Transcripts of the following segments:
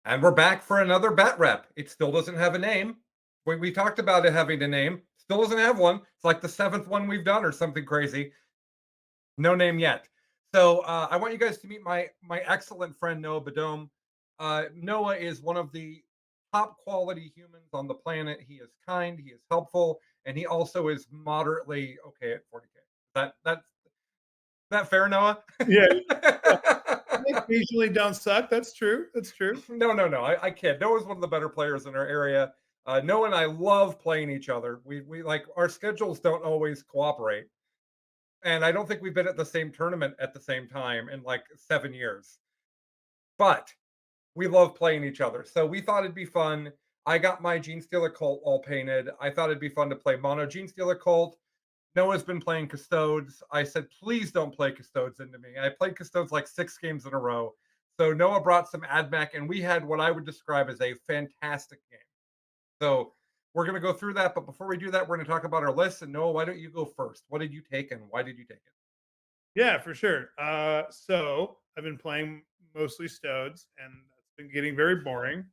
And we're back for another bet rep. It still doesn't have a name. We talked about it having a name. Still doesn't have one. It's like the seventh one we've done or something crazy. No name yet. So I want you guys to meet my excellent friend Noah Beddome. Noah is one of the top quality humans on the planet. He is kind, he is helpful, and he also is moderately okay at 40K. That fair, Noah? Yeah, yeah. They occasionally don't suck. That's true. That's true. No. I kid. Noah's one of the better players in our area. Noah and I love playing each other. We like our schedules don't always cooperate, and I don't think we've been at the same tournament at the same time in like 7 years. But we love playing each other, so we thought it'd be fun. I got my Genestealer cult all painted. I thought it'd be fun to play mono Genestealer cult. Noah's been playing Custodes. I said, please don't play Custodes into me. I played Custodes like 6 games in a row. So Noah brought some Ad Mech, and we had what I would describe as a fantastic game. So we're going to go through that. But before we do that, we're going to talk about our list. And Noah, why don't you go first? What did you take and why did you take it? Yeah, for sure. So I've been playing mostly Stodes, and it's been getting very boring.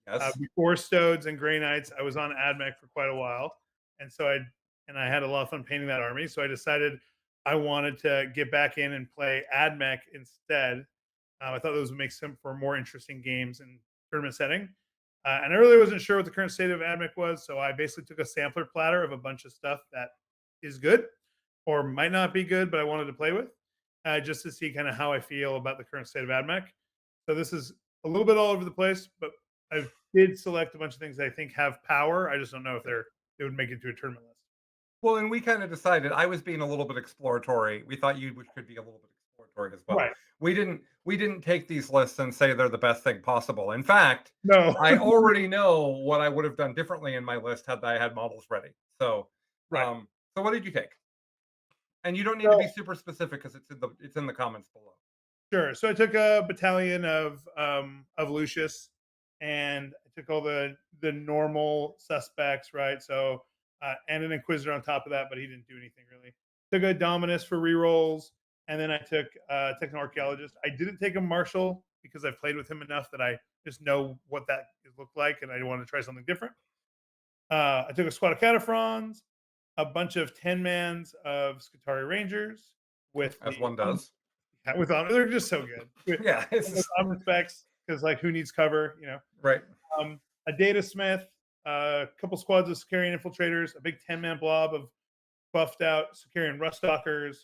Yes. Before Stodes and Grey Knights, I was on AdMech for quite a while, and I had a lot of fun painting that army. So I decided I wanted to get back in and play AdMech instead. I thought those would make some for more interesting games in tournament setting. And I really wasn't sure what the current state of AdMech was, so I basically took a sampler platter of a bunch of stuff that is good or might not be good, but I wanted to play with, just to see kind of how I feel about the current state of AdMech. So this is a little bit all over the place, but I did select a bunch of things that I think have power. I just don't know if they would make it to a tournament list. Well, and we kind of decided I was being a little bit exploratory. We thought you could be a little bit exploratory as well. Right. We didn't take these lists and say they're the best thing possible. In fact, No. I already know what I would have done differently in my list had I had models ready. So, Right. so what did you take? And you don't need to be So super specific because it's in the comments below. sure. So I took a battalion of Lucius, and I took all the normal suspects, right? So and an Inquisitor on top of that, but he didn't do anything really. Took a Dominus for rerolls, and then I took Techno Archaeologist. I didn't take a Marshal because I've played with him enough that I just know what that looked like, and I want to try something different. I took a squad of Cataphrons, a bunch of 10-mans of Scutari Rangers with As one does. with honor. They're just so good. Yeah, With honor specs, because like who needs cover, right. A data smith, a couple squads of Sicarian infiltrators, a big 10-man blob of buffed out Sicarian ruststalkers,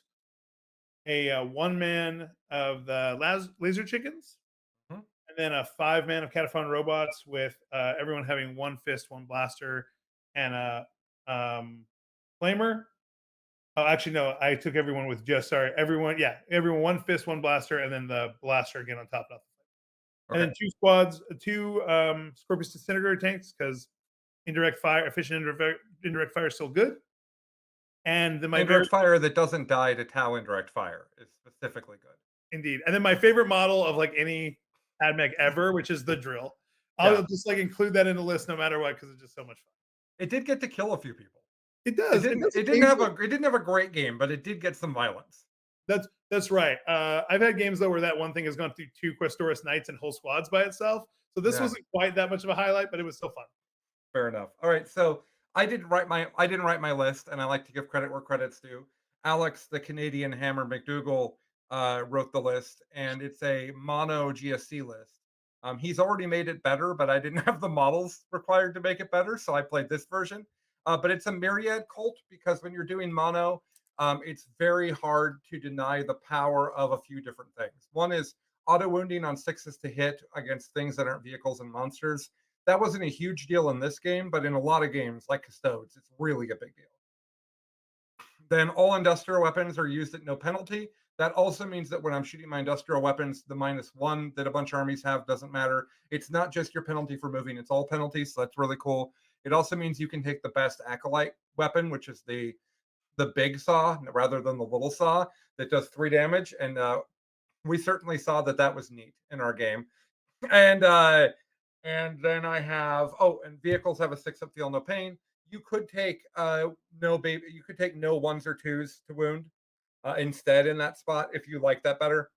a one-man of the laser chickens, Mhm. and then a 5-man of Cataphon robots with everyone having one fist, one blaster, and a flamer. Oh, actually, no. I took everyone with just sorry. Everyone, yeah, everyone one fist, one blaster, and then the blaster again on top of that. And Okay. then two squads, two Scorpius disintegrator tanks because indirect fire, efficient indirect fire is still good. And then my very Indirect fire that doesn't die to Tau indirect fire is specifically good. indeed, and then my favorite model of like any AdMech ever, which is the drill. Yeah. I'll just like include that in the list no matter what because it's just so much fun. It did get to kill a few people. It It does. It didn't does it didn't have occasionally. a it didn't have a great game, but it did get some violence. That's right. I've had games though where that one thing has gone through two Questoris Knights and whole squads by itself. So this Yeah. wasn't quite that much of a highlight, but it was still fun. Fair enough. All right, so I didn't write my list, and I like to give credit where credit's due. Alex, the Canadian Hammer MacDougall, wrote the list, and it's a mono GSC list. He's already made it better, but I didn't have the models required to make it better, so I played this version. But it's a Myriad cult because when you're doing mono, it's very hard to deny the power of a few different things. One is auto wounding on sixes to hit against things that aren't vehicles and monsters. That wasn't a huge deal in this game, but in a lot of games like Custodes, it's really a big deal. Then all industrial weapons are used at no penalty. That also means that when I'm shooting my industrial weapons, the -1 that a bunch of armies have doesn't matter. It's not just your penalty for moving, it's all penalties. So that's really cool. It also means you can take the best acolyte weapon, which is the big saw rather than the little saw that does 3 damage. And we certainly saw that that was neat in our game. And then I have and vehicles have a 6-up feel no pain. You could take no baby. You could take no ones or twos to wound instead in that spot if you like that better.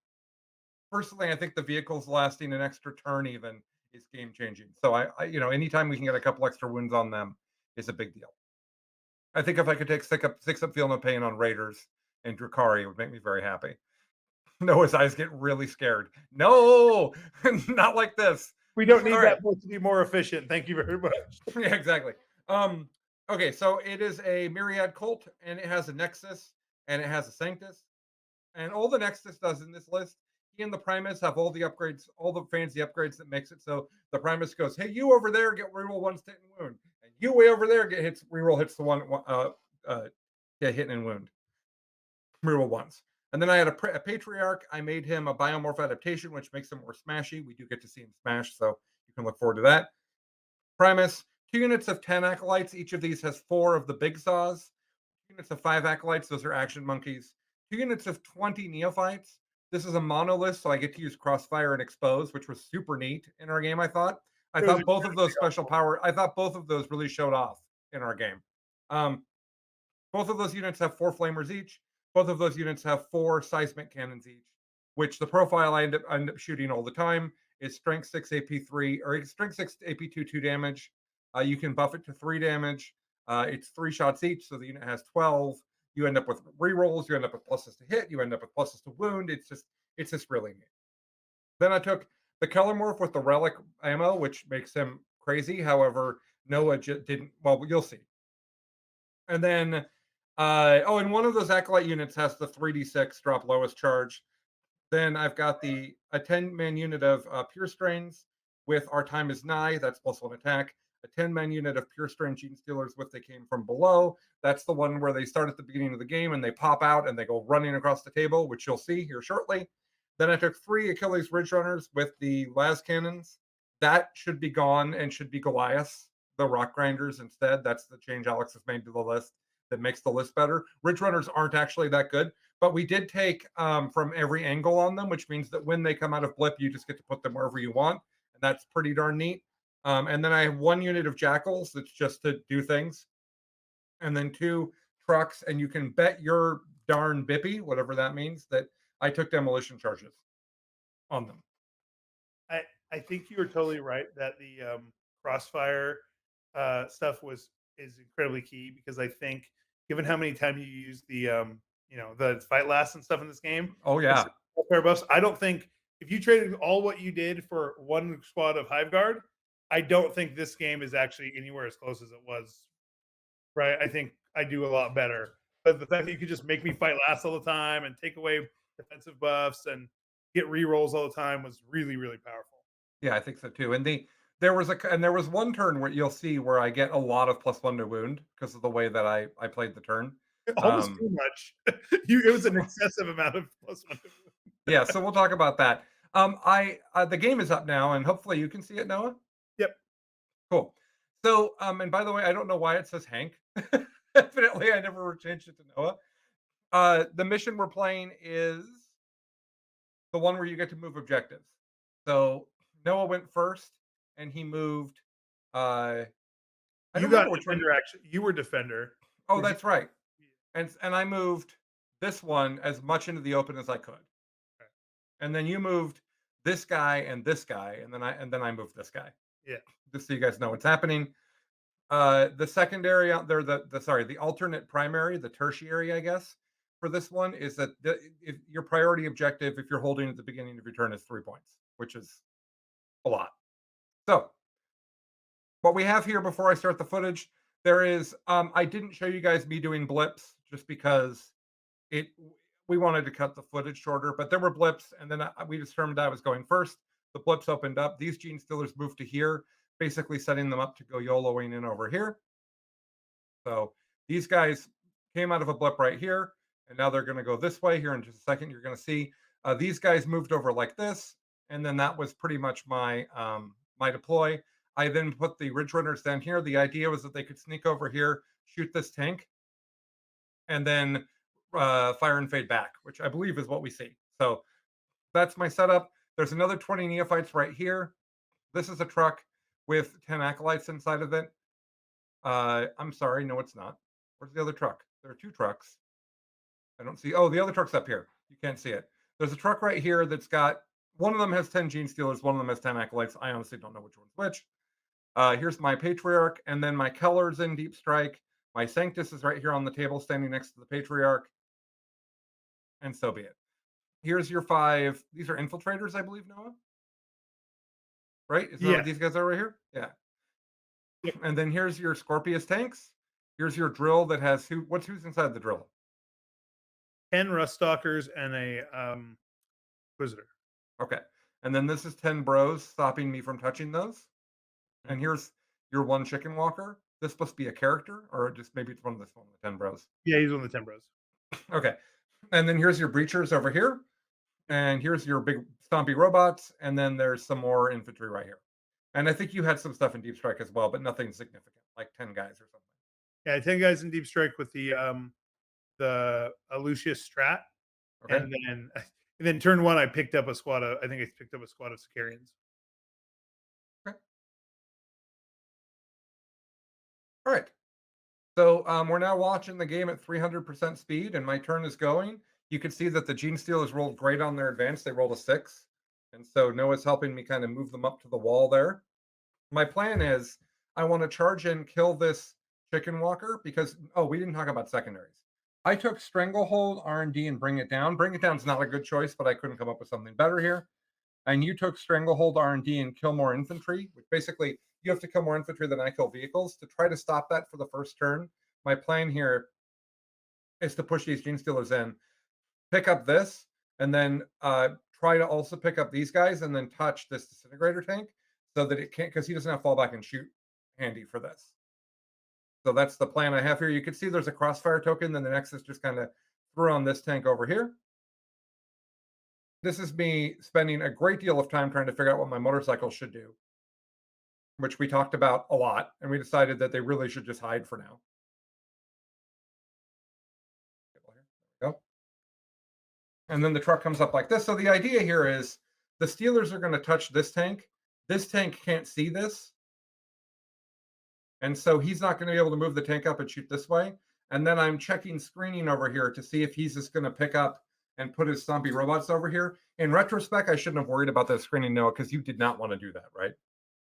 Personally, I think the vehicles lasting an extra turn even is game changing. So anytime we can get a couple extra wounds on them is a big deal. I think if I could take six up Feel No Pain on Raiders and Drakari, it would make me very happy. Noah's eyes get really scared. No, not like this. We don't All need right. that book to be more efficient. Thank you very much. Yeah, exactly. Okay, so it is a Myriad cult, and it has a Nexus, and it has a Sanctus, and all the Nexus does in this list. He and the Primus have all the upgrades, all the fancy upgrades that makes it so the Primus goes, "Hey, you over there get reroll one hit and wound, and you way over there get hits reroll hits the get hit and wound reroll once." And then I had a Patriarch. I made him a Biomorph adaptation, which makes him more smashy. We do get to see him smash, so you can look forward to that. Primus, 2 units of 10 acolytes. Each of these has 4 of the big saws. 2 units of 5 acolytes. Those are action monkeys. 2 units of 20 neophytes. This is a mono list, so I get to use crossfire and expose, which was super neat in our game. I thought Those are both of those incredibly special helpful. power. I thought both of those really showed off in our game. Um, both of those units have 4 flamers each. Both of those units have 4 seismic cannons each, which the profile I end up shooting all the time is strength 6 AP3 or strength 6 AP2 2 damage. You can buff it to 3 damage. It's 3 shots each, so the unit has 12. You end up with rerolls. You end up with pluses to hit. You end up with pluses to wound. It's just really neat. Then I took the color morph with the relic ammo, which makes him crazy. However, Noah didn't. Well, you'll see. And then, and one of those acolyte units has the 3d6 drop lowest charge. Then I've got a 10-man unit of Pure Strains with Our Time Is Nigh. That's +1 attack. A 10-man unit of Pure Strain Genestealers with They Came From Below. That's the one where they start at the beginning of the game and they pop out and they go running across the table, which you'll see here shortly. Then I took 3 Achilles Ridge Runners with the Las Cannons. That should be gone and should be Goliaths, the Rock Grinders instead. That's the change Alex has made to the list that makes the list better. Ridge Runners aren't actually that good, but we did take from every angle on them, which means that when they come out of blip, you just get to put them wherever you want, and that's pretty darn neat. And then I have 1 unit of jackals that's just to do things, and then 2 trucks, and you can bet your darn bippy, whatever that means, that I took demolition charges on them. I think you are totally right that the crossfire stuff is incredibly key because I think given how many times you use the fight last and stuff in this game, Oh it's yeah, pair buffs. I don't think if you traded all what you did for 1 squad of Hive Guard, I don't think this game is actually anywhere as close as it was. Right? I think I do a lot better. But the fact that you could just make me fight last all the time and take away defensive buffs and get rerolls all the time was really, really powerful. yeah, I think so too. And there was one turn where you'll see where I get a lot of +1 to wound because of the way that I played the turn. Almost Um, too much. It was an excessive amount of +1. yeah, so we'll talk about that. I The game is up now, and hopefully you can see it, Noah. Yep. Cool. So, and by the way, I don't know why it says Hank. Evidently, I never changed it to Noah. The mission we're playing is the one where you get to move objectives. So Noah went first, and he moved. I don't You got remember which one. defender action. You were defender. Oh, Did you? that's right. And I moved this one as much into the open as I could. Okay. And then you moved this guy, and then I moved this guy. Yeah. Just so you guys know what's happening. The secondary out there, the alternate primary, the tertiary, I guess, for this one is that if your priority objective, if you're holding at the beginning of your turn, is 3 points, which is a lot. So what we have here before I start the footage, there is I didn't show you guys me doing blips just because it we wanted to cut the footage shorter, but there were blips, and then we determined I was going first. The blips opened up. These Genestealers moved to here, basically setting them up to go YOLOing in over here. So these guys came out of a blip right here, and now they're going to go this way here in just a second. You're going to see these guys moved over like this, and then that was pretty much my deploy. I then put the Ridge Runners down here. The idea was that they could sneak over here, shoot this tank, and then fire and fade back, which I believe is what we see. So that's my setup. There's another 20 neophytes right here. This is a truck with 10 acolytes inside of it. I'm sorry, no, it's not. Where's the other truck? There are 2 trucks. I don't see. Oh, the other truck's up here. You can't see it. There's a truck right here that's got one of them has 10 Genestealers, one of them has 10 Acolytes. I honestly don't know which one's which. Here's my Patriarch, and then my Keller's in Deep Strike. My Sanctus is right here on the table, standing next to the Patriarch, and so be it. Here's your 5. These are Infiltrators, I believe, Noah? Right? Isn't that Yeah. what these guys are right here? Yeah. Yep. And then here's your Scorpius tanks. Here's your drill that has who's inside the drill? 10 Rust Stalkers and a Inquisitor. Okay. And then this is 10 bros stopping me from touching those. And Mhm. here's your 1 chicken walker. This supposed to be a character, or just maybe it's one of the 10 bros. Yeah, he's one of the 10 bros. Okay. And then here's your breachers over here. And here's your big stompy robots. And then there's some more infantry right here. And I think you had some stuff in Deep Strike as well, but nothing significant, like 10 guys or something. Yeah, 10 guys in Deep Strike with the Lucius Strat, Okay. and then turn 1 I picked up a squad of, I think I picked up a squad of Sicarians. Okay. All right. So we're now watching the game at 300% speed, and my turn is going. You can see that the Genestealers rolled great on their advance. They rolled a 6. And so Noah's helping me kind of move them up to the wall there. My plan is I want to charge in, kill this chicken walker because, we didn't talk about secondaries. I took Stranglehold, R&D, and Bring It Down. Bring It Down is not a good choice, but I couldn't come up with something better here. And you took Stranglehold, R&D, and kill more infantry, which basically you have to kill more infantry than I kill vehicles. To try to stop that for the first turn, my plan here is to push these Genestealers in, pick up this, and then try to also pick up these guys and then touch this Disintegrator tank so that it can't, because he doesn't have fallback and shoot handy for this. So that's the plan I have here. You can see there's a crossfire token, then the Nexus just kind of threw on this tank over here. This is me spending a great deal of time trying to figure out what my motorcycle should do, which we talked about a lot, and we decided that they really should just hide for now. There we go. And then the truck comes up like this. So the idea here is the Steelers are going to touch this tank. This tank can't see this. And so he's not going to be able to move the tank up and shoot this way. And then I'm checking screening over here to see if he's just going to pick up and put his zombie robots over here. In retrospect, I shouldn't have worried about that screening, Noah, because you did not want to do that, right?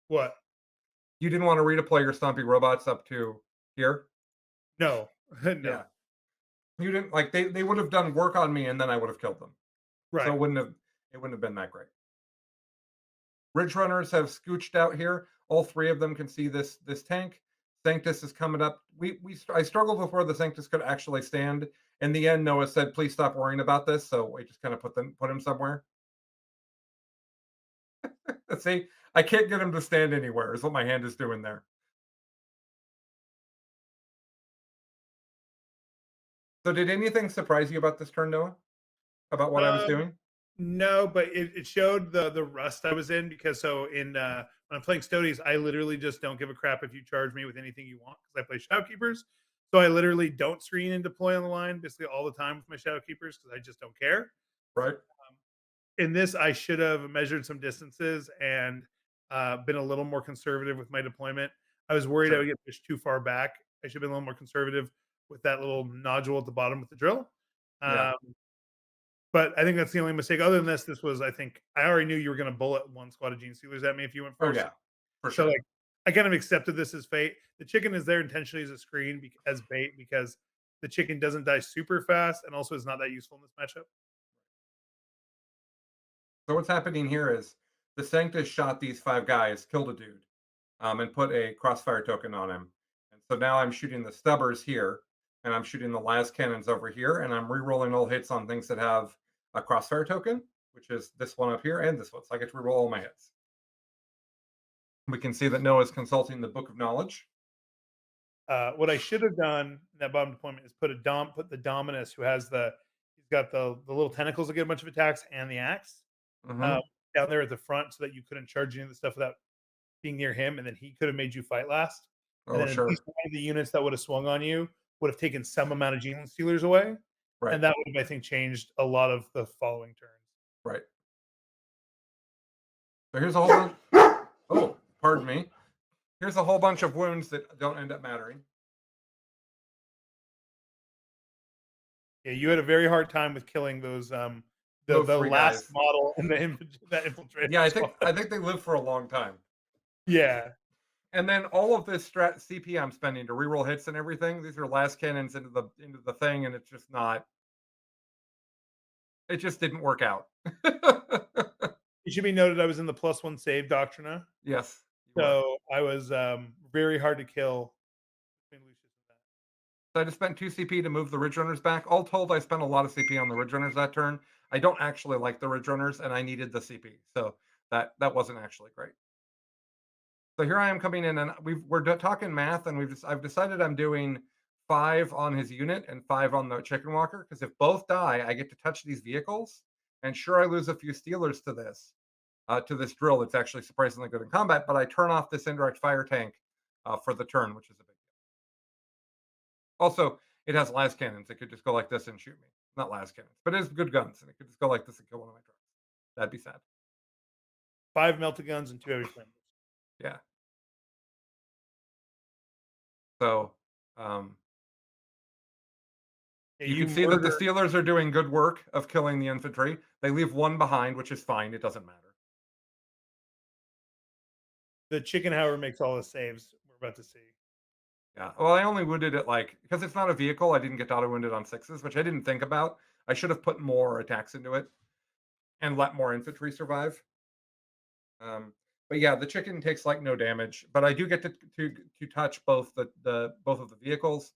What? You didn't want to redeploy your stompy robots up to here? No. No. Yeah. You didn't like they would have done work on me and then I would have killed them. Right. So it wouldn't have been that great. Ridge runners have scooched out here. All 3 of them can see this tank. Sanctus is coming up. I struggled with where the Sanctus could actually stand. In the end, Noah said, "Please stop worrying about this." So we just kind of put him somewhere. See, I can't get him to stand anywhere. Is what my hand is doing there. So, did anything surprise you about this turn, Noah? About what I was Um, doing? no, but it showed the rust I was in, because when I'm playing Stoties, I literally just don't give a crap if you charge me with anything you want, because I play Shadowkeepers. So I literally don't screen and deploy on the line basically all the time with my Shadowkeepers because I just don't care. Right. In this, I should have measured some distances and been a little more conservative with my deployment. I was worried I would Sure. get pushed too far back. I should have been a little more conservative with that little nodule at the bottom with the drill. Yeah. Um, but I think that's the only mistake. Other than this was, I think I already knew you were going to bullet 1 squad of Genestealers at me if you went Oh first. yeah. For So sure. like, I kind of accepted this as fate. The chicken is there intentionally as a screen as bait, because the chicken doesn't die super fast and also is not that useful in this matchup. So what's happening here is the Sanctus shot these 5 guys, killed a dude, and put a crossfire token on him. And so now I'm shooting the stubbers here, and I'm shooting the last cannons over here, and I'm re-rolling all hits on things that have a crossfire token, which is this one up here and this one. So I get to re-roll all my hits. We can see that Noah's consulting the Book of Knowledge. What I should have done in that bottom deployment is put the Dominus, who has he's got the little tentacles that get a bunch of attacks, and the axe Mm-hmm. uh, down there at the front, so that you couldn't charge any of the stuff without being near him, and then he could have made you fight last. And Oh, then at least sure. one of the units that would have swung on you would have taken some amount of Genestealers away, Right. and that would have, I think, changed a lot of the following turns. Right. So here's a whole bunch. Oh, pardon me. Here's a whole bunch of wounds that don't end up mattering. Yeah, you had a very hard time with killing those the Those the three last guys. model in that Yeah, infiltrator squad. I think they live for a long time. Yeah. And then all of this strat CP I'm spending to reroll hits and everything, these are last cannons into the thing, and it's just not. It just didn't work out. It should be noted I was in the +1 save doctrina, Yes, you were. so I was, very hard to kill between Lucius and that. So I just spent 2 CP to move the Ridge Runners back. All told, I spent a lot of CP on the Ridge Runners that turn. I don't actually like the Ridge Runners, and I needed the CP, so that wasn't actually great. So here I am coming in, and we're talking math, and I've decided I'm doing 5 on his unit and 5 on the Chicken Walker, because if both die, I get to touch these vehicles, and sure, I lose a few Steelers to this drill that's actually surprisingly good in combat, but I turn off this indirect fire tank for the turn, which is a big deal. Also, it has las cannons. It could just go like this and shoot me. Not las cannons, but it has good guns, and it could just go like this and kill one of my trucks. That'd be sad. 5 melted guns and 2 heavy flammers. Yeah. So um, Yeah, you you can see that the murder Steelers are doing good work of killing the infantry. They leave one behind, which is fine. It doesn't matter. the chicken, however, makes all the saves we're about to see. Yeah. Well, I only wounded it because it's not a vehicle. I didn't get auto wounded on sixes, which I didn't think about. I should have put more attacks into it and let more infantry survive. But yeah, the chicken takes like no damage, but I do get to touch both of the vehicles.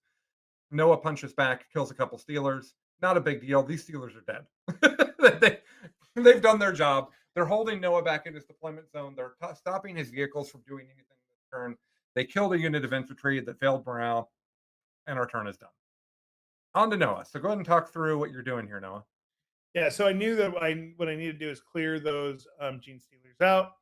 Noah punches back, kills a couple Steelers. Not a big deal. These Steelers are dead. They've done their job. They're holding Noah back in his deployment zone. They're stopping his vehicles from doing anything this turn. They killed a unit of infantry that failed morale, and our turn is done. On to Noah. So go ahead and talk through what you're doing here, Noah. Yeah, so I knew that what I need to do is clear those Genestealers out.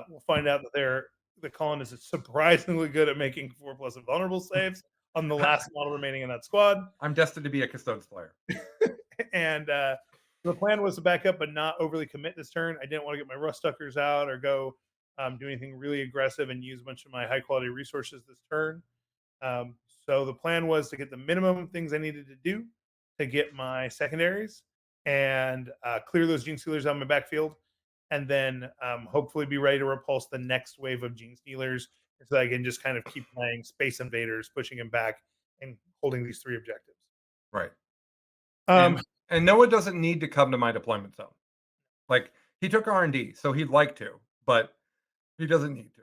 We'll find out that the Colin is surprisingly good at making 4+ invulnerable saves on the last model remaining in that squad. I'm destined to be a Custodes player. And the plan was to back up but not overly commit this turn. I didn't want to get my rust suckers out or go do anything really aggressive and use a bunch of my high quality resources this turn. Um, so the plan was to get the minimum things I needed to do to get my secondaries and clear those Genestealers out of my backfield, and then hopefully be ready to repulse the next wave of Genestealers so that I can just kind of keep playing Space Invaders, pushing him back and holding these 3 objectives. Right. Um, And Noah doesn't need to come to my deployment zone. Like he took R&D, so he'd like to, but he doesn't need to.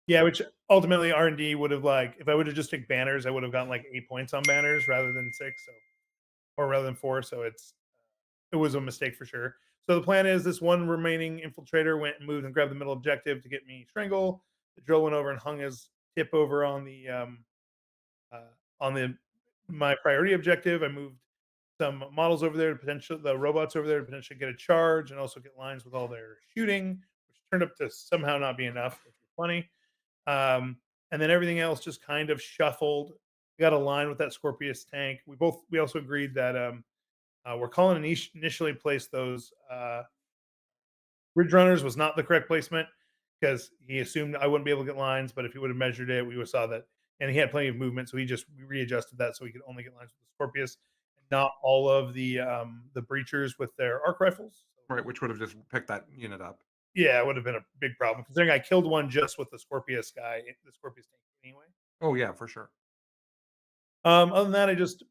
yeah, which ultimately R&D would have if I would have just took banners, I would have gotten 8 points on banners rather than 6, or rather than 4. So it was a mistake for sure. So the plan is this one remaining infiltrator went and moved and grabbed the middle objective to get me strangle. The drill went over and hung his tip over on the my priority objective. I moved some models over there the robots over there to potentially get a charge and also get lines with all their shooting, which turned up to somehow not be enough, which was funny. And then everything else just kind of shuffled. We got a line with that Scorpius tank. We also agreed that where Colin initially placed those Ridge Runners was not the correct placement because he assumed I wouldn't be able to get lines, but if he would have measured it, we would have saw that, and he had plenty of movement, so we readjusted that so he could only get lines with the Scorpius, and not all of the breachers with their arc rifles. Right, which would have just picked that unit up. Yeah, it would have been a big problem considering I killed one just with the Scorpius tank anyway. Oh yeah, for sure. Other than that, I just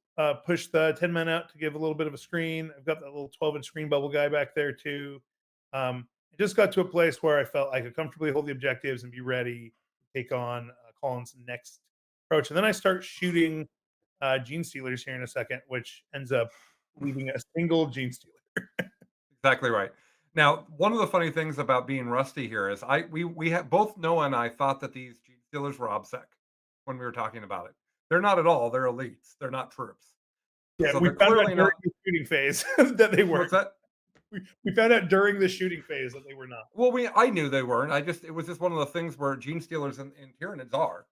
pushed the 10 men out to give a little bit of a screen. I've got that little 12-inch screen bubble guy back there too. I just got to a place where I felt I could comfortably hold the objectives and be ready to take on Colin's next approach. And then I start shooting Genestealers here in a second, which ends up leaving a single Genestealer. Exactly right. Now, one of the funny things about being rusty here is we have both Noah and I thought that these Genestealers were OBSEC when we were talking about it. They're not at all. They're elites. They're not troops. Yeah, So we they're found out clearly during not. the shooting phase that they What's weren't. that? We found out during the shooting phase that they were not. Well, I knew they weren't. It was just one of the things where Genestealers and Tyranids are.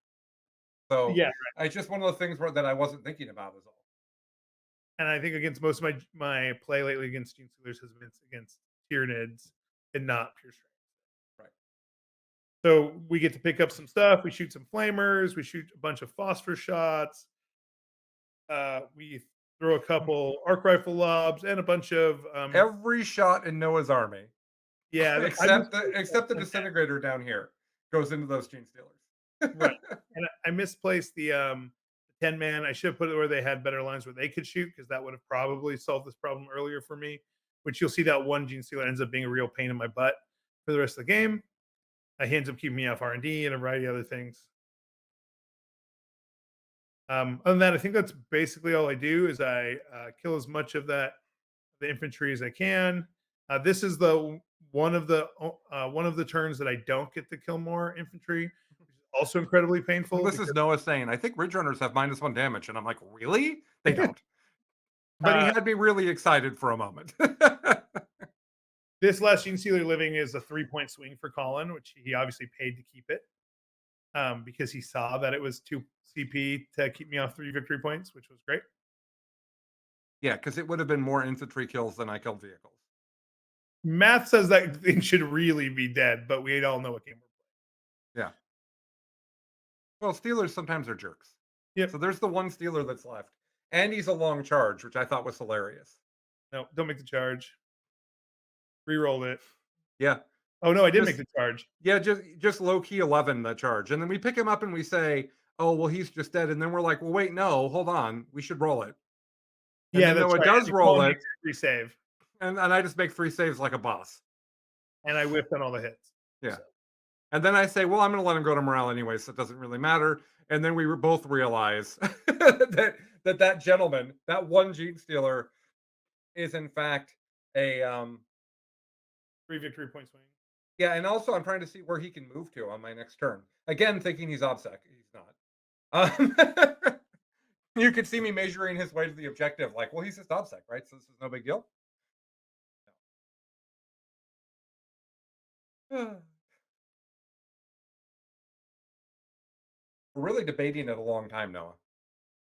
So Yeah, it's just one of the things that I wasn't thinking about is all. and I think against most of my play lately against Genestealers has been against Tyranids and not pure strength. Right. So we get to pick up some stuff. We shoot some flamers. We shoot a bunch of phosphor shots. We throw a couple arc rifle lobs and a bunch of Every shot in Noah's army, yeah. I except the disintegrator down here, goes into those gene right, stealers. and I misplaced the 10-man. I should have put it where they had better lines where they could shoot because that would have probably solved this problem earlier for me. Which you'll see that one Genestealer ends up being a real pain in my butt for the rest of the game. He ends up keeping me off R&D and a variety of other things. Other than that, I think that's basically all I do is I kill as much of the infantry as I can. This is the one of the turns that I don't get to kill more infantry, which is also incredibly painful This is because Noah saying, "I think Ridge Runners have -1 damage," and I'm like, "Really? They don't." But he uh, had me really excited for a moment. this last Genestealer living is a 3-point swing for Colin, which he obviously paid to keep it because he saw that it was 2 CP to keep me off 3 victory points, which was great. Yeah, because it would have been more infantry kills than I killed vehicles. Math says that thing should really be dead, but we all know what game we're Yeah. Well, Steelers sometimes are jerks. playing. So Yep. there's the one Steeler that's left, and he's a long charge, which I thought was hilarious. No, don't make the charge. Rerolled it. Yeah, Oh no, I did make just the charge. yeah, just low key 11 the charge, and then we pick him up and we say, "Oh, well, he's just dead," and then we're like, "Well, wait, no, hold on, we should roll it." And Yeah, then that's Noah right. does And roll Colin it, makes a free save, and I just make 3 saves like a boss. and I whiffed on all the hits. Yeah. So And then I say, "Well, I'm gonna let him go to morale anyway, so it doesn't really matter." And then we both realize that gentleman, that one Gene Stealer, is in fact a 3 victory point swing. yeah. And also, I'm trying to see where he can move to on my next turn. Again, thinking he's OBSEC. He's not. You could see me measuring his way to the objective. Like, well, he's just OBSEC, right? So this is no big deal. No. We're really debating it a long time, Noah.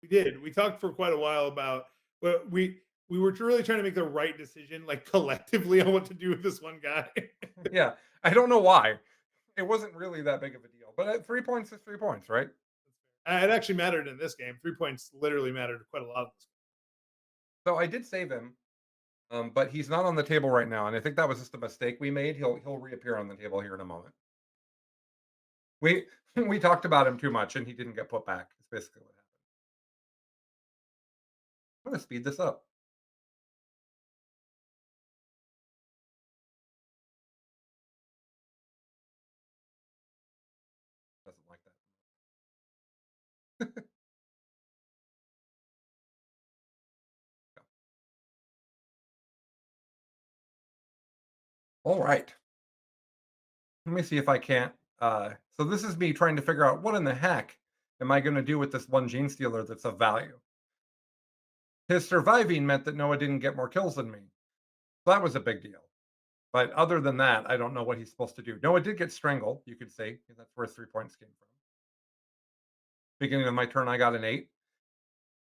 We did. We talked for quite a while about well, we were really trying to make the right decision, like collectively, on what to do with this one guy. Yeah, I don't know why. It wasn't really that big of a deal, but 3 points is 3 points, right? It actually mattered in this game. 3 points literally mattered quite a lot. So I did save him, but he's not on the table right now, and I think that was just a mistake we made. He'll reappear on the table here in a moment. We we talked about him too much, and he didn't get put back. It's basically what happened. I'm gonna speed this up. Doesn't like that. All right. Let me see if I can't. So this is me trying to figure out what in the heck am I going to do with this one Gene Stealer that's of value. His surviving meant that Noah didn't get more kills than me. So that was a big deal. But other than that, I don't know what he's supposed to do. Noah did get strangled, you could say. That's where 3 points came from. Beginning of my turn, I got an 8.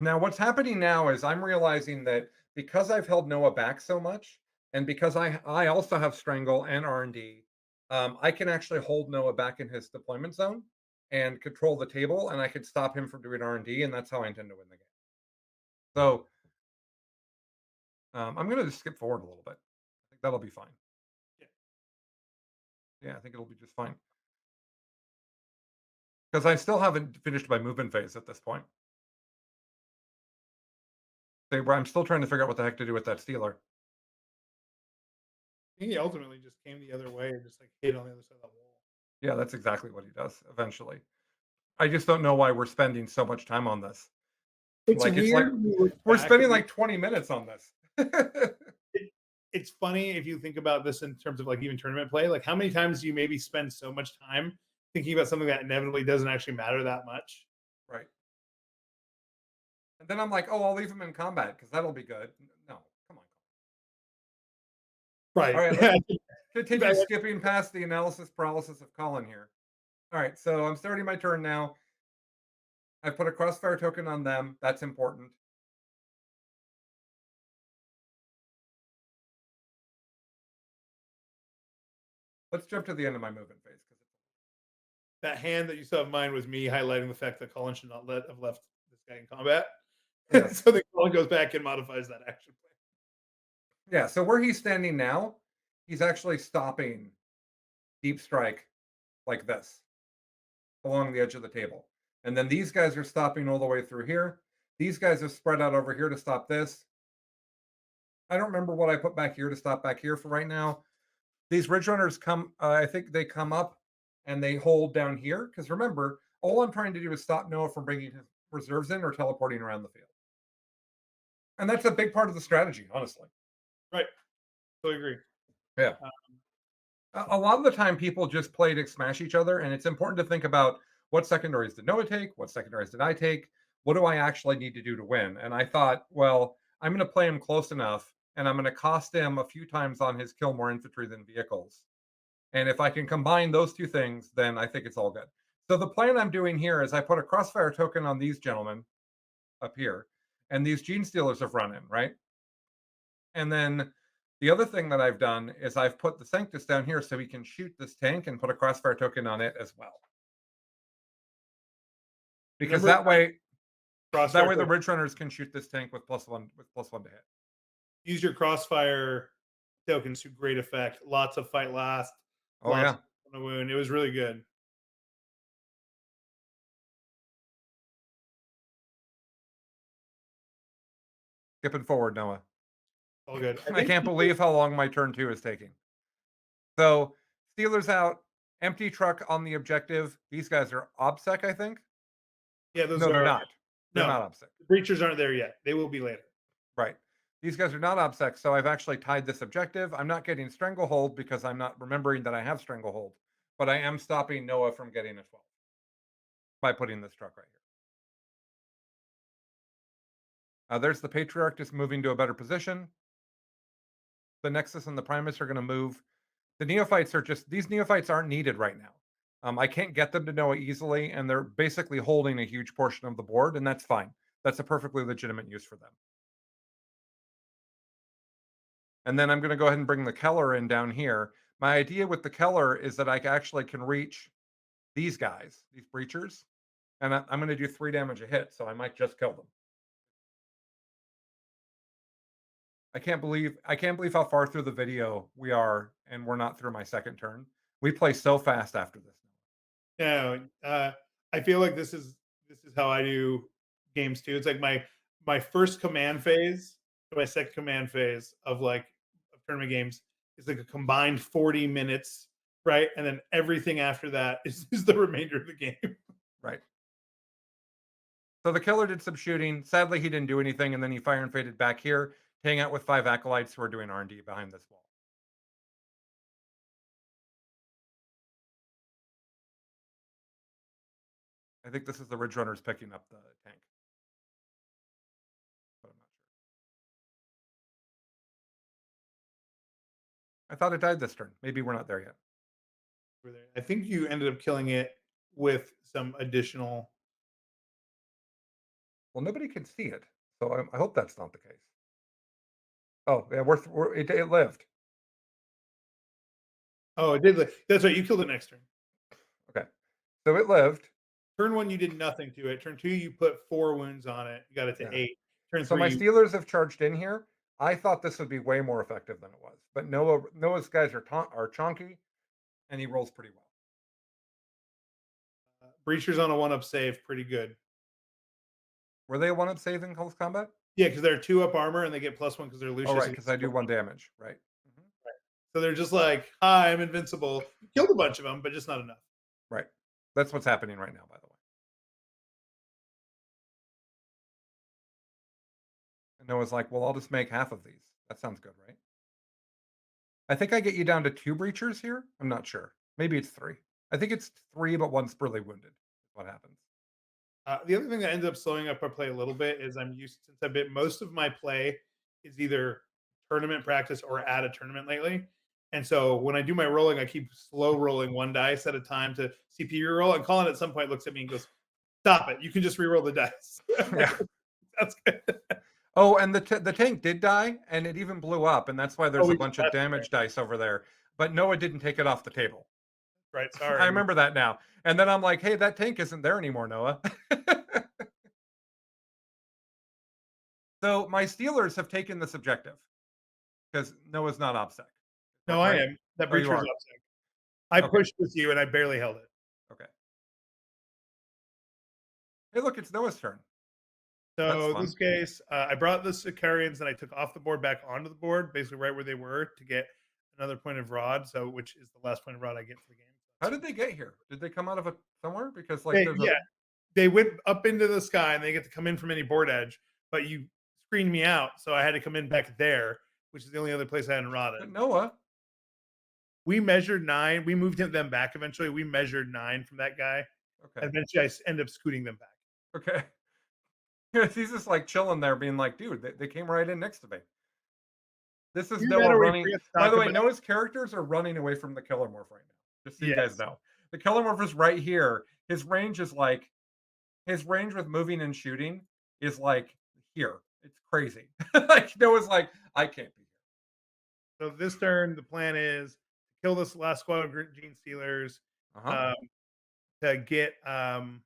Now, what's happening now is I'm realizing that because I've held Noah back so much, and because I also have Strangle and R&D, I can actually hold Noah back in his deployment zone and control the table, and I can stop him from doing R&D, and that's how I intend to win the game. So I'm going to just skip forward a little bit. I think that'll be fine. Yeah, I think it'll be just fine. Because I still haven't finished my movement phase at this point. I'm still trying to figure out what the heck to do with that Steeler. I think he ultimately just came the other way and just like hit on the other side of that wall. Yeah, that's exactly what he does eventually. I just don't know why we're spending so much time on this. It's It's like weird. when you look we're back spending and like 20 minutes on this. it's funny if you think about this in terms of like even tournament play. Like how many times do you maybe spend so much time thinking about something that inevitably doesn't actually matter that much? Right. And then I'm like, oh, I'll leave him in combat because that'll be good. No, come on. All Right. right, let's Too continue bad. skipping past the analysis paralysis of Colin here. All right, so I'm starting my turn now. I put a crossfire token on them. That's important. Let's jump to the end of my movement phase. That hand that you saw of mine was me highlighting the fact that Colin should not have left this guy in combat. Yeah. So then Colin goes back and modifies that action plan. Yeah, so where he's standing now, he's actually stopping deep strike like this along the edge of the table. And then these guys are stopping all the way through here. These guys are spread out over here to stop this. I don't remember what I put back here to stop back here for right now. These ridge runners come, I think they come up and they hold down here. Because remember, all I'm trying to do is stop Noah from bringing his reserves in or teleporting around the field. And that's a big part of the strategy, honestly. Right. Totally agree. Yeah. A lot of the time, people just play to smash each other, and it's important to think about what secondaries did Noah take, what secondaries did I take, what do I actually need to do to win? And I thought, well, I'm going to play him close enough, and I'm going to cost him a few times on his kill more infantry than vehicles. And if I can combine those two things, then I think it's all good. So the plan I'm doing here is I put a crossfire token on these gentlemen up here, and these Genestealers have run in, right? And then the other thing that I've done is I've put the Sanctus down here so he can shoot this tank and put a crossfire token on it as well. Because that way the Ridge Runners can shoot this tank with +1 to hit. Use your crossfire tokens to great effect. Lots of fight last. Oh yeah. On the wound. It was really good. Skipping forward, Noah. All good. I can't believe how long my turn 2 is taking. So Steelers out, empty truck on the objective. These guys are OBSEC, I think. Yeah, those No, are they're not. They're no. not OBSEC. The breachers aren't there yet. They will be later. Right. These guys are not OBSEC, so I've actually tied this objective. I'm not getting Stranglehold because I'm not remembering that I have Stranglehold, but I am stopping Noah from getting a 12 by putting this truck right here. There's the Patriarch just moving to a better position. The Nexus and the Primus are going to move. The Neophytes are just, these Neophytes aren't needed right now. I can't get them to Noah easily, and they're basically holding a huge portion of the board, and that's fine. That's a perfectly legitimate use for them. And then I'm going to go ahead and bring the Keller in down here. My idea with the Keller is that I actually can reach these guys, these breachers, and I'm going to do 3 damage a hit, so I might just kill them. I can't believe how far through the video we are, and we're not through my second turn. We play so fast after this. No, I feel like this is how I do games too. It's like my first command phase, my second command phase of tournament games is like a combined 40 minutes, right? And then everything after that is the remainder of the game. Right. So the Killer did some shooting. Sadly, he didn't do anything, and then he fire and faded back here, hang out with 5 acolytes who are doing R&D behind this wall. I think this is the Ridge Runners picking up the tank. But I'm not sure. I thought it died this turn. Maybe we're not there yet. I think you ended up killing it with some additional. Well, nobody can see it, so I hope that's not the case. Oh, yeah, it lived. Oh, it did. That's right. You killed it next turn. Okay, so it lived. Turn 1, you did nothing to it. Turn 2, you put 4 wounds on it. You got it to 8. Turn So 3, my Steelers have charged in here. I thought this would be way more effective than it was, but Noah's guys are chonky, and he rolls pretty well. Breachers on a 1-up save, pretty good. Were they a 1-up save in close combat? Yeah, because they're 2-up armor and they get +1 because they're Lucius. Oh, right, because I do 1 damage, right? Right. So they're just like, hi, I'm invincible. You killed a bunch of them, but just not enough. Right. That's what's happening right now, by the way. And Noah's like, well, I'll just make half of these. That sounds good, right? I think I get you down to 2 breachers here. I'm not sure. Maybe it's 3. I think it's 3, but 1's really wounded. What happens? The other thing that ends up slowing up our play a little bit is most of my play is either tournament practice or at a tournament lately. And so when I do my rolling, I keep slow rolling 1 dice at a time to CP reroll. And Colin at some point looks at me and goes, "Stop it! You can just reroll the dice." Yeah, that's good. Oh, and the tank did die, and it even blew up, and that's why there's a bunch of damage dice over there. But Noah didn't take it off the table. Right, sorry. I remember that now. And then I'm like, hey, that tank isn't there anymore, Noah. So my Steelers have taken this objective because Noah's not OPSEC. No, I Right? am. That Oh, you breacher is are. upset. I Okay. pushed with you and I barely held it. Okay. Hey, look, it's Noah's turn. That's So fun. this case, I brought the Sicarians and I took off the board back onto the board, basically right where they were to get another point of rod. So which is the last point of rod I get for the game. How did they get here? Did they come out of a somewhere? Because like They, there's a yeah, they went up into the sky and they get to come in from any board edge, but you screened me out, so I had to come in back there, which is the only other place I hadn't but rotted. Noah. We measured 9. We moved them back eventually. We measured 9 from that guy. Okay. And eventually I end up scooting them back. Okay. He's just like chilling there, being like, dude, they came right in next to me. This is Either that Noah or we running. forget to By talk the way, about Noah's characters are running away from the killer morph right now. Just so you guys yes. know. The killer morph is right here. His range is like his range with moving and shooting is like here. It's crazy. Like Noah's like, I can't be So this turn, the plan is to kill this last squad of Genestealers, here. Uh-huh. um,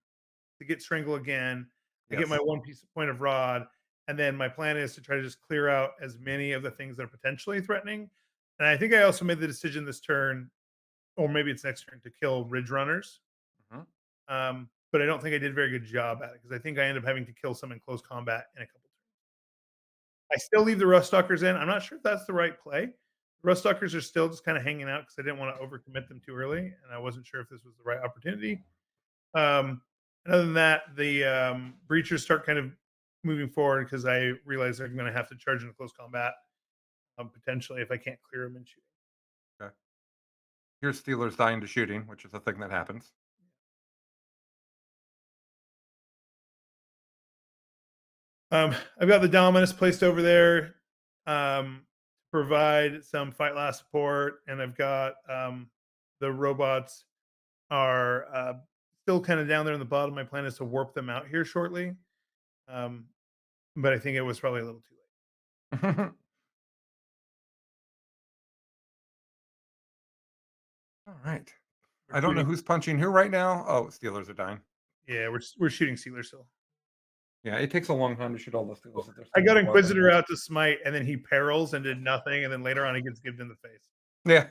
to get Strangle again, to get my Yes. one piece of point of rod, and then my plan is to try to just clear out as many of the things that are potentially threatening. And I think I also made the decision this turn, or maybe it's next turn, to kill Ridge Runners. Mhm. But I don't think I did a very good job at it because I think I end up having to kill some in close combat in a couple turns. I still leave the Ruststalkers in. I'm not sure if that's the right play. Ruststalkers are still just kind of hanging out because I didn't want to overcommit them too early, and I wasn't sure if this was the right opportunity. And other than that, the breachers start kind of moving forward because I realize they're going to have to charge into close combat potentially if I can't clear them in shooting. Okay. Here's Steelers dying to shooting, which is a thing that happens. I've got the Dominus placed over there to provide some fight last support, and I've got the robots are still kind of down there in the bottom. My plan is to warp them out here shortly, um, but I think it was probably a little too late. All right. We're I don't know shooting, who's punching who right now. Oh, Steelers are dying. yeah, we're shooting Sealer still. Yeah, it takes a long time to shoot all those Steelers at their I got standard blood Inquisitor levels. out to smite, and then he perils and did nothing, and then later on he gets gibbed in the face. Yeah.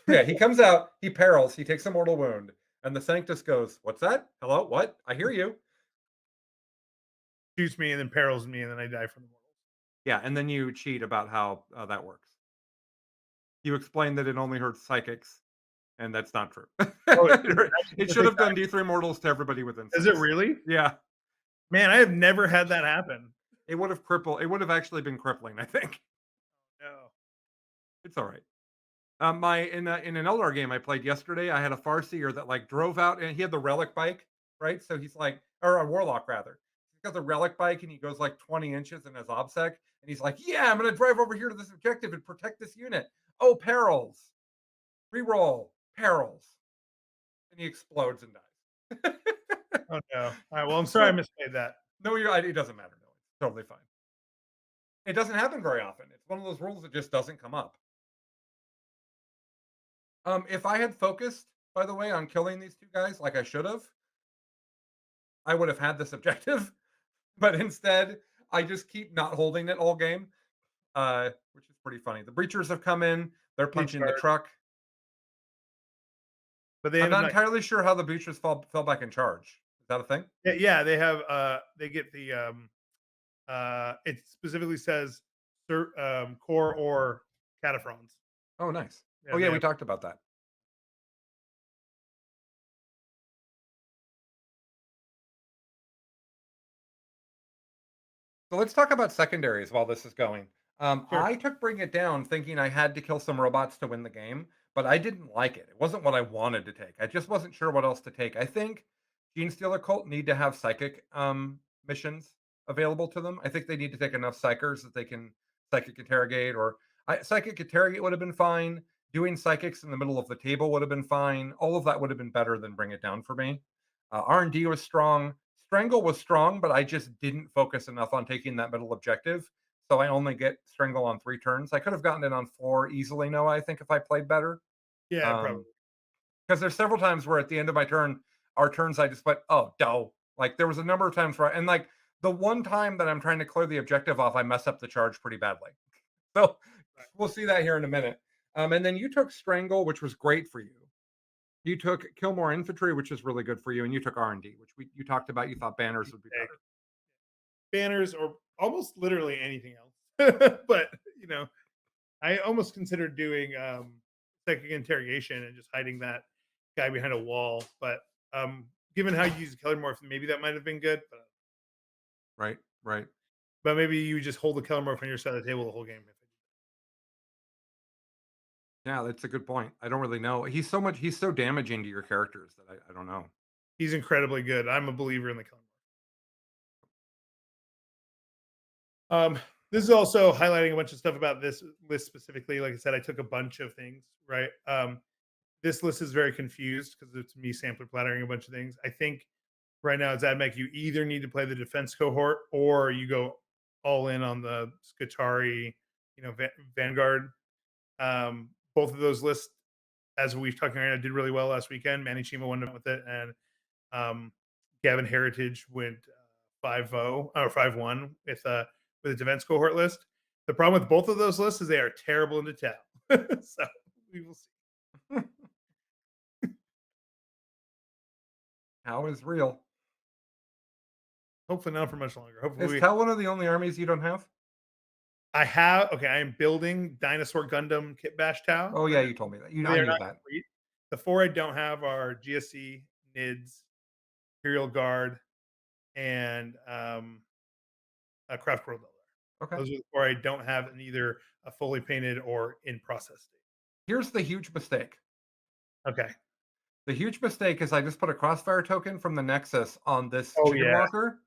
Yeah, he comes out, he perils, he takes a mortal wound, and the Sanctus goes, "What's that? Hello? What? I hear you." Shoots me and then perils me, and then I die from the mortals. Yeah, and then you cheat about how that works. You explain that it only hurts psychics, and that's not true. Oh, it It actually should take have done time. D3 mortals to everybody within Is it 6. really? Yeah, Man, I have never had that happen. it would have actually been crippling, I think. No. It's all right. My in an Eldar game I played yesterday, I had a Farseer that like drove out and he had the relic bike, right? So he's like, or a warlock rather. He's got the relic bike and he goes like 20 inches in his obsec, and he's like, yeah, I'm gonna drive over here to this objective and protect this unit. Oh, perils. Reroll, perils. And he explodes and dies. Oh no. All right. Well, I'm sorry I So misplayed that. no, it doesn't matter. No, it's totally fine. It doesn't happen very often. It's one of those rules that just doesn't come up. If I had focused, by the way, on killing these two guys like I should have, I would have had this objective, but instead, I just keep not holding it all game, which is pretty funny. The breachers have come in, they're They punching the charge, truck. but they I'm end up not not. entirely sure how the breachers fell back in charge. Is that a thing? Yeah, yeah, they have. They get the. It specifically says, core or cataphrons. Oh, nice. Oh, Yeah, they yeah, we have. talked about that. So let's talk about secondaries while this is going. Sure. I took Bring It Down thinking I had to kill some robots to win the game, but I didn't like it. It wasn't what I wanted to take. I just wasn't sure what else to take. I think Genestealer Cult need to have psychic missions available to them. I think they need to take enough psychers that they can psychic interrogate, or psychic interrogate would have been fine. Doing psychics in the middle of the table would have been fine. All of that would have been better than Bring It Down for me. R&D was strong. Strangle was strong, but I just didn't focus enough on taking that middle objective. So I only get Strangle on 3 turns. I could have gotten it on 4 easily, Noah, I think, if I played better. Yeah, probably. Because there's several times where at the end of my turn, our turns, I just went, oh, doh. Like there was a number of times where, and like the one time that I'm trying to clear the objective off, I mess up the charge pretty badly. So Right. we'll see that here in a minute. And then you took Strangle, which was great for you. You took Kill More Infantry, which is really good for you, and you took R&D, which you talked about. You thought banners would be Okay. better. Banners or almost literally anything else. But you know, I almost considered doing psychic interrogation and just hiding that guy behind a wall. But given how you use the color morph, maybe that might have been good. Right, right. But maybe you just hold the color morph on your side of the table the whole game. Yeah, that's a good point. I don't really know. He's so damaging to your characters that I don't know. He's incredibly good. I'm a believer in the color morph. This is also highlighting a bunch of stuff about this list specifically. Like I said, I took a bunch of things, right? This list is very confused because it's me sampler plattering a bunch of things. I think right now, as Ad Mech, you either need to play the defense cohort or you go all in on the Scutari, Vanguard. Both of those lists, as we've talked about, did really well last weekend. Manny Chima won with it, and Gavin Heritage went 5-0 or 5-1 with a defense cohort list. The problem with both of those lists is they are terrible in detail. So we will see. How is real? Hopefully not for much longer. Hopefully Is Cal one of the only armies you don't have? I have okay. I am building Dinosaur Gundam Kit Bash Tau. Oh Right yeah, now. you told me that. They I are knew not that. complete. The four I don't have are GSC, NIDS, Imperial Guard, and a Craft World Builder. Okay. Those are the four I don't have in either a fully painted or in process state. Here's the huge mistake. Okay. The huge mistake is I just put a crossfire token from the Nexus on this Oh chicken yeah. walker.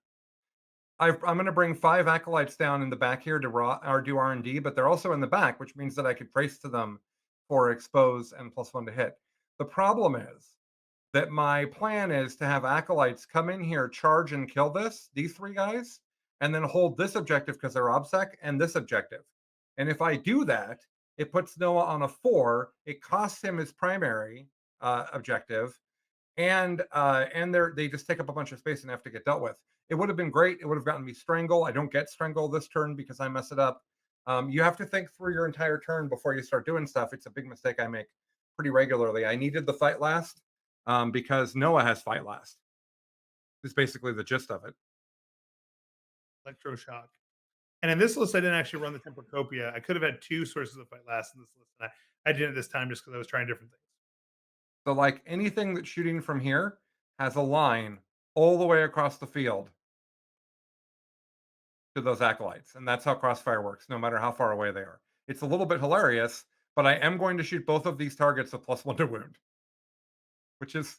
I'm going to bring 5 acolytes down in the back here to do R&D, but they're also in the back, which means that I could trace to them for expose and +1 to hit. The problem is that my plan is to have acolytes come in here, charge and kill these 3 guys, and then hold this objective because they're obsec and this objective. And if I do that, it puts Noah on a 4. It costs him his primary objective, and they just take up a bunch of space and have to get dealt with. It would have been great. It would have gotten me Strangle. I don't get Strangle this turn because I mess it up. You have to think through your entire turn before you start doing stuff. It's a big mistake I make pretty regularly. I needed the fight last because Noah has fight last. Is basically the gist of it. Electroshock. And in this list, I didn't actually run the Tempocopia. I could have had 2 sources of fight last in this list. And I did it this time just because I was trying different things. So like anything that's shooting from here has a line all the way across the field to those acolytes. And that's how crossfire works, no matter how far away they are. It's a little bit hilarious, but I am going to shoot both of these targets with +1 to wound, which is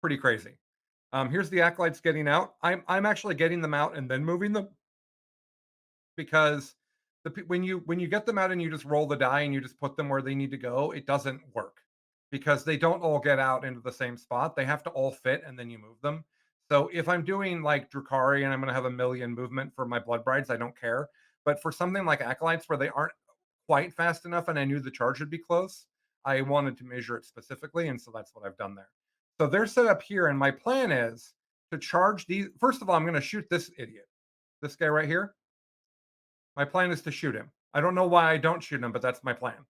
pretty crazy. Here's the acolytes getting out. I'm actually getting them out and then moving them because when you get them out and you just roll the die and you just put them where they need to go, it doesn't work because they don't all get out into the same spot. They have to all fit and then you move them. So if I'm doing like Drukhari and I'm going to have a million movement for my Blood Brides, I don't care. But for something like Acolytes where they aren't quite fast enough and I knew the charge would be close, I wanted to measure it specifically. And so that's what I've done there. So they're set up here. And my plan is to charge these. First of all, I'm going to shoot this idiot, this guy right here. My plan is to shoot him. I don't know why I don't shoot him, but that's my plan.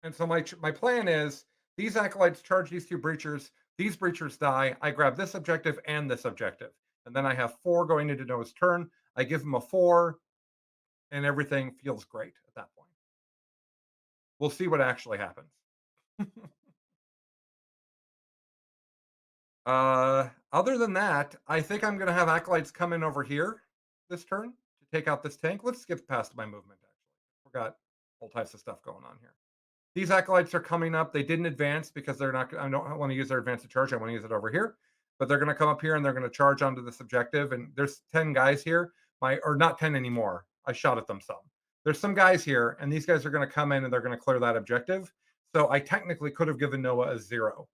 And so my plan is these acolytes charge these 2 breachers. These breachers die. I grab this objective and this objective. And then I have 4 going into Noah's turn. I give him a 4, and everything feels great at that point. We'll see what actually happens. Other than that, I think I'm going to have acolytes come in over here this turn to take out this tank. Let's skip past my movement, actually. We've got all types of stuff going on here. These acolytes are coming up. They didn't advance because they're not. I don't want to use their advance to charge. I want to use it over here. But they're going to come up here and they're going to charge onto this objective. And there's 10 guys here. Or not 10 anymore. I shot at them some. There's some guys here, and these guys are going to come in and they're going to clear that objective. So I technically could have given Noah a 0.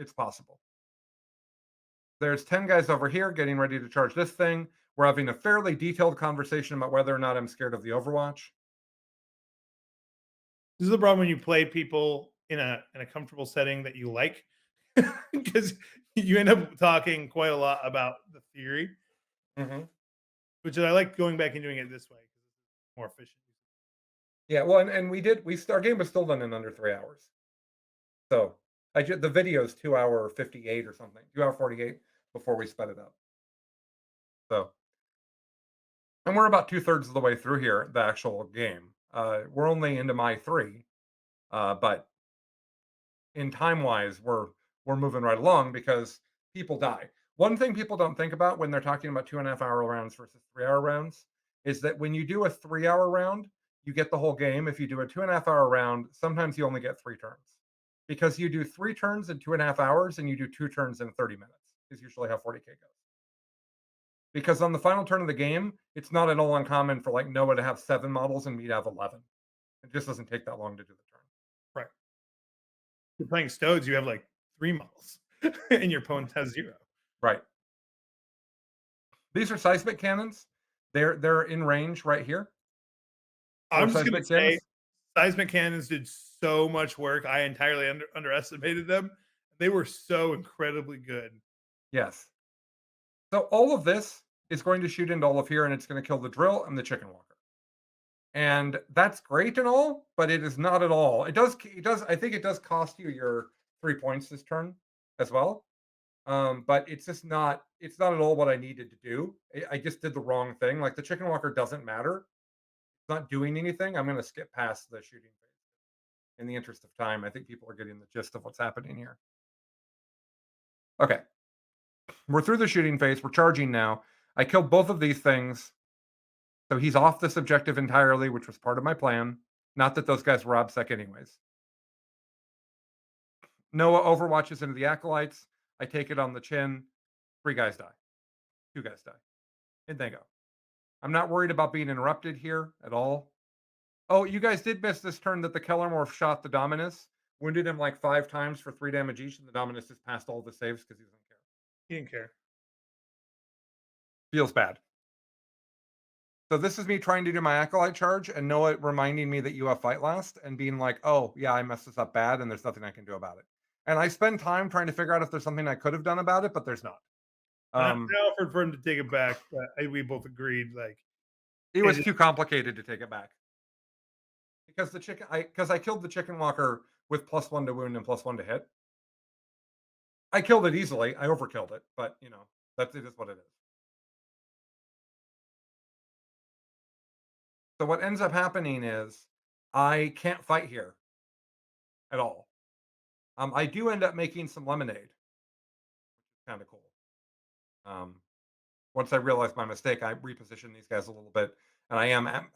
It's possible. There's 10 guys over here getting ready to charge this thing. We're having a fairly detailed conversation about whether or not I'm scared of the Overwatch. This is the problem when you play people in a comfortable setting that you like, because you end up talking quite a lot about the theory, Mhm. which I like going back and doing it this way because it's more efficient. Yeah, well, and our game was still done in under 3 hours. So, the video is 2 hour 58 or something, 2 hour 48 before we sped it up. So, and we're about 2/3 of the way through here, the actual game. We're only into my 3, but in time-wise, we're moving right along because people die. One thing people don't think about when they're talking about 2.5 hour rounds versus 3 hour rounds is that when you do a 3 hour round, you get the whole game. If you do a 2.5 hour round, sometimes you only get 3 turns because you do 3 turns in 2.5 hours and you do 2 turns in 30 minutes is usually how 40K goes. Because on the final turn of the game, it's not at all uncommon for like Noah to have 7 models and me to have 11. It just doesn't take that long to do the turn. Right. You're playing Stodes, you have like 3 models, and your opponent has 0. Right. These are seismic cannons. They're in range right here. For I'm just gonna seismic say, cannons. seismic cannons did so much work. I entirely underestimated them. They were so incredibly good. Yes. So all of this is going to shoot into all of here, and it's going to kill the drill and the chicken walker. And that's great and all, but it is not at all. It does. I think it does cost you your 3 points this turn as well. But it's just not. It's not at all what I needed to do. I just did the wrong thing. Like the chicken walker doesn't matter. It's not doing anything. I'm going to skip past the shooting phase in the interest of time. I think people are getting the gist of what's happening here. Okay, we're through the shooting phase. We're charging now. I killed both of these things. So he's off this objective entirely, which was part of my plan. Not that those guys were OBSEC anyways. Noah overwatches into the Acolytes. I take it on the chin. 3 guys die. 2 guys die. In they go. I'm not worried about being interrupted here at all. Oh, you guys did miss this turn that the Kellermorph shot the Dominus. Wounded him like 5 times for 3 damage each, and the Dominus just passed all the saves because he doesn't care. He didn't care. Feels bad. So this is me trying to do my Acolyte charge and Noah reminding me that you have fight last and being like, oh, yeah, I messed this up bad and there's nothing I can do about it. And I spend time trying to figure out if there's something I could have done about it, but there's not. I offered for him to take it back, but we both agreed, like, It was too complicated to take it back. Because I killed the chicken walker with +1 to wound and +1 to hit. I killed it easily. I overkilled it, but it is what it is. So what ends up happening is I can't fight here at all. I do end up making some lemonade, which is kind of cool. Once I realized my mistake, I repositioned these guys a little bit, and I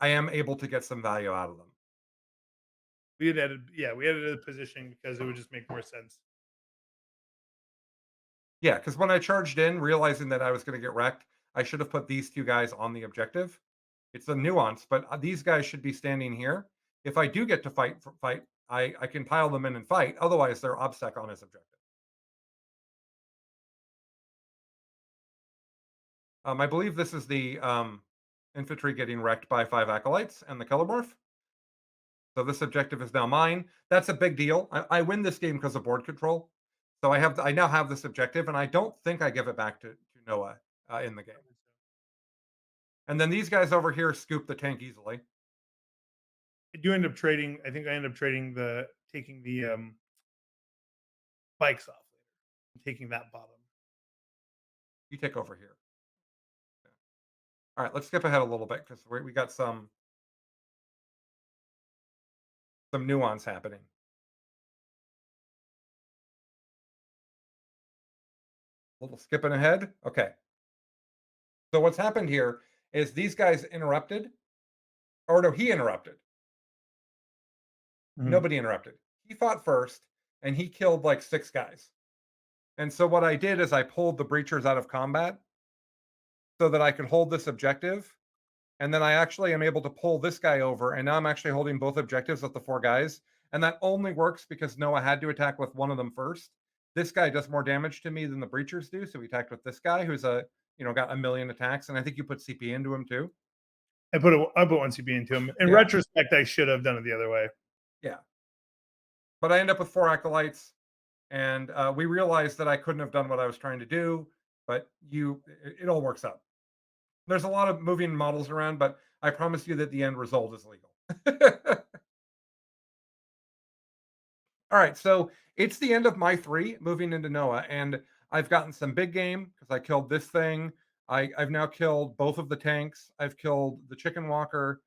am able to get some value out of them. we had edited positioning because it would just make more sense. Yeah, because when I charged in, realizing that I was going to get wrecked, I should have put these 2 guys on the objective. It's a nuance, but these guys should be standing here. If I do get to fight, I can pile them in and fight. Otherwise, they're OBSEC on his objective. I believe this is the infantry getting wrecked by 5 acolytes and the Kellermorph. So this objective is now mine. That's a big deal. I win this game because of board control. So I now have this objective, and I don't think I give it back to Noah in the game. And then these guys over here scoop the tank easily. I do end up trading. I think I end up trading taking the bikes off later, taking that bottom. You take over here. Okay. All right, let's skip ahead a little bit because we got some nuance happening. A little skipping ahead. Okay. So what's happened here is these guys interrupted, or no, he interrupted. Mhm. Nobody interrupted. He fought first, and he killed like 6 guys. And so what I did is I pulled the breachers out of combat so that I could hold this objective. And then I actually am able to pull this guy over, and now I'm actually holding both objectives with the 4 guys. And that only works because Noah had to attack with one of them first. This guy does more damage to me than the breachers do, so he attacked with this guy who's got a million attacks, and I think you put CP into him too. I put 1 CP into him. In retrospect, I should have done it the other way. Yeah. But I end up with 4 acolytes. and we realized that I couldn't have done what I was trying to do, but it all works out. There's a lot of moving models around, but I promise you that the end result is legal. All right, so it's the end of my 3 moving into Noah, and I've gotten some big game because I killed this thing. I've now killed both of the tanks. I've killed the chicken walker.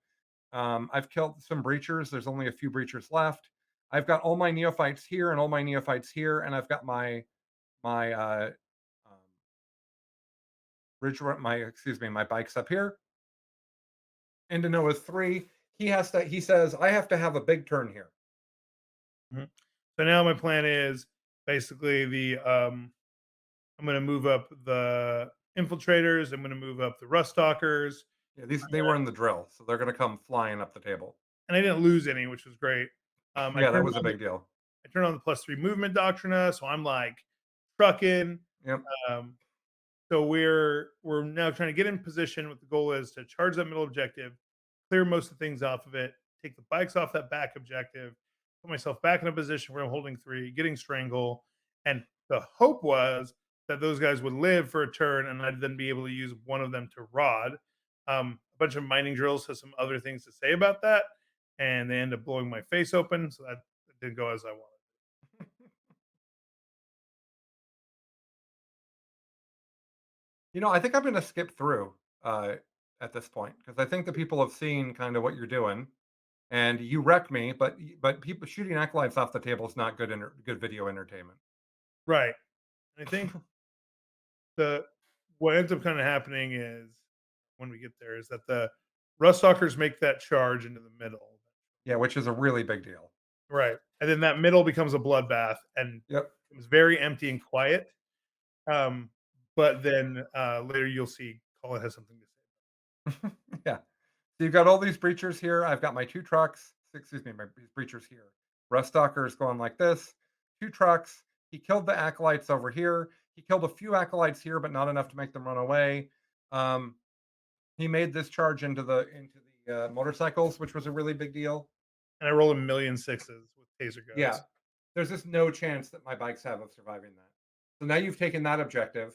I've killed some breachers. There's only a few breachers left. I've got all my neophytes here and all my neophytes here, and I've got my um, my bikes up here. Into Noah's 3. He says I have to have a big turn here. Mhm. So now my plan is basically I'm going to move up the infiltrators. I'm going to move up the rust stalkers, Yeah, they were in the drill, so they're gonna come flying up the table. and I didn't lose any, which was great. Yeah, that was a big deal. I turned on the +3 movement doctrina, so I'm like trucking. Yep. Um, so we're now trying to get in position. What the goal is to charge that middle objective, clear most of the things off of it, take the bikes off that back objective, put myself back in a position where I'm holding 3, getting strangle, and the hope was that those guys would live for a turn, and I'd then be able to use one of them to rod. A bunch of mining drills has some other things to say about that, and they end up blowing my face open, so that didn't go as I wanted. I think I'm gonna skip through at this point because I think the people have seen kind of what you're doing, and you wreck me, but people shooting acolytes off the table is not good video entertainment. Right. And I think the what ends up kind of happening is when we get there is that the rust stalkers make that charge into the middle. Yeah, which is a really big deal. Right. And then that middle becomes a bloodbath and Yep. it's very empty and quiet. But then later you'll see Colin has something to say. Yeah. So you've got all these breachers here. I've got my 2 trucks. Excuse me, my breachers here. Rust stalkers going like this. 2 trucks. He killed the acolytes over here. He killed a few acolytes here, but not enough to make them run away. Um, he made this charge into the motorcycles, which was a really big deal. And I roll a million sixes with taser Yeah, guns. there's just no chance that my bikes have of surviving that. So now you've taken that objective.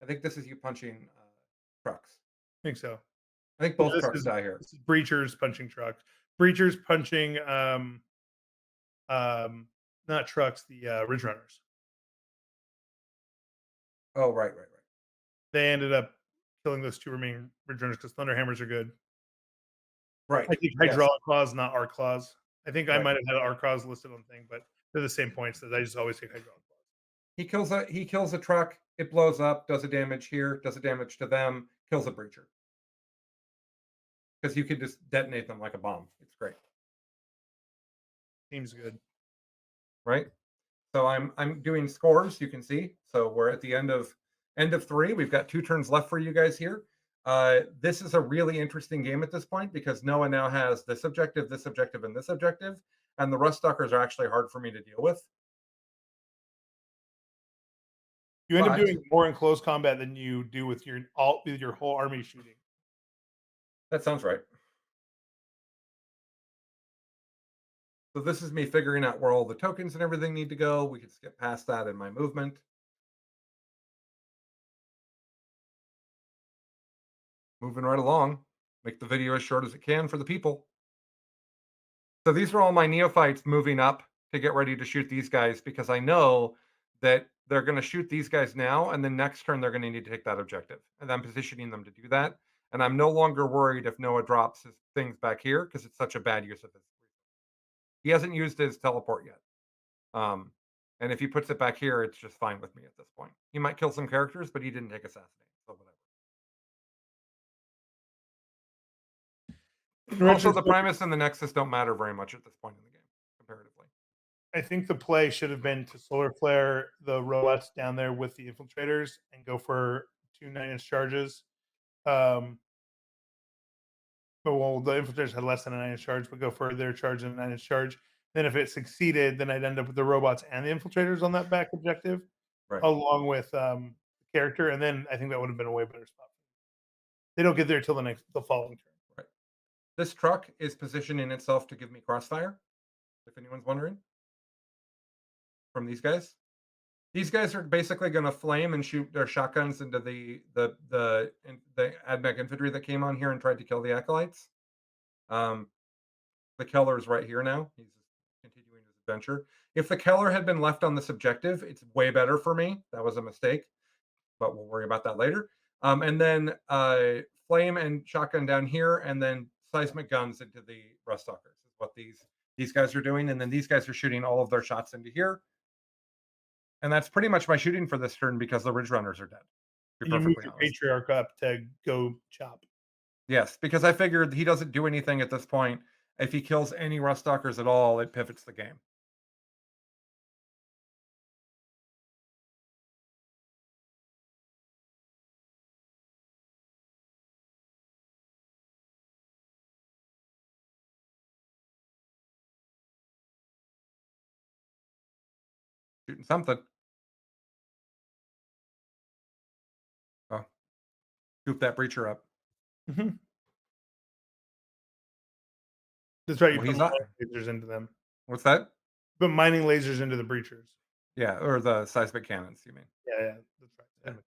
I think this is you punching trucks. I think so. I think Yeah, both trucks die here. this is breachers punching trucks. Breachers punching um not trucks, the ridge runners. Oh, right. They ended up killing those 2 remaining ridge runners because thunder hammers are good. Right. I think Yes. hydraulic claws, not arc claws. I think I Right. might have had arc claws listed on the thing, but they're the same points that I just always take hydraulic claws. He kills a truck, it blows up, does a damage here, does a damage to them, kills a breacher. Because you could just detonate them like a bomb. It's great. Seems good. Right? So I'm doing scores, you can see. So we're at the end of 3. We've got 2 turns left for you guys here. This is a really interesting game at this point because Noah now has this objective, and this objective, and the rust stalkers are actually hard for me to deal with. You end up But doing more in close combat than you do with your whole army shooting. that sounds right. So this is me figuring out where all the tokens and everything need to go. We could skip past that in my movement. Moving right along. Make the video as short as it can for the people. So these are all my neophytes moving up to get ready to shoot these guys because I know that they're going to shoot these guys now, and then next turn they're going to need to take that objective. And I'm positioning them to do that. And I'm no longer worried if Noah drops his things back here because it's such a bad use of his. He hasn't used his teleport yet. Um, and if he puts it back here, it's just fine with me at this point. He might kill some characters, but he didn't take assassinate, so whatever. In Also, the retrospect, Primus and the Nexus don't matter very much at this point in the game, comparatively. I think the play should have been to solar flare the robots down there with the infiltrators and go for 2 9-inch charges. But well, the infiltrators had less than a 9-inch charge, but go for their charge and a 9-inch charge. Then if it succeeded, then I'd end up with the robots and the infiltrators on that back objective, Right. along with the character, and then I think that would have been a way better spot. They don't get there till the following turn. Right. This truck is positioning itself to give me crossfire, if anyone's wondering, from these guys. These guys are basically going to flame and shoot their shotguns into the Ad Mech infantry that came on here and tried to kill the acolytes. Um, the Keller is right here now. He's continuing his adventure. If the Keller had been left on this objective, it's way better for me. That was a mistake, but we'll worry about that later. And then flame and shotgun down here, and then seismic guns into the rust stalkers is what these guys are doing. And then these guys are shooting all of their shots into here. And that's pretty much my shooting for this turn because the Ridge Runners are dead. To be And you moved perfectly your honest. Patriarch up to go chop. Yes, because I figured he doesn't do anything at this point. If he kills any Rust Stalkers at all, it pivots the game. Shooting something. Oh, scoop that breacher up. Mhm. That's right. You Well, put he's not. mining lasers into them. What's that? Put mining lasers into the breachers. Yeah, or the seismic cannons, you mean? Yeah, yeah, that's right. Yeah.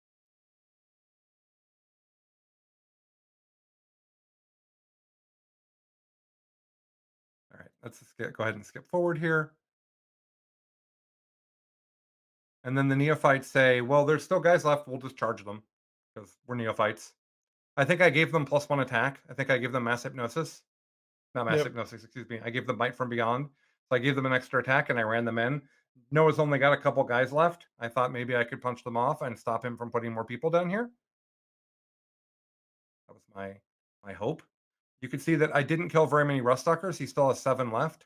All right, let's just go ahead and skip forward here. And then the neophytes say, well, there's still guys left. We'll just charge them because we're neophytes. I think I gave them +1 attack. I think I gave them mass hypnosis. Not mass Yep. hypnosis, excuse me. I gave them Might from Beyond. So I gave them an extra attack and I ran them in. Noah's only got a couple guys left. I thought maybe I could punch them off and stop him from putting more people down here. That was my hope. You can see that I didn't kill very many Rust Stalkers. He still has 7 left.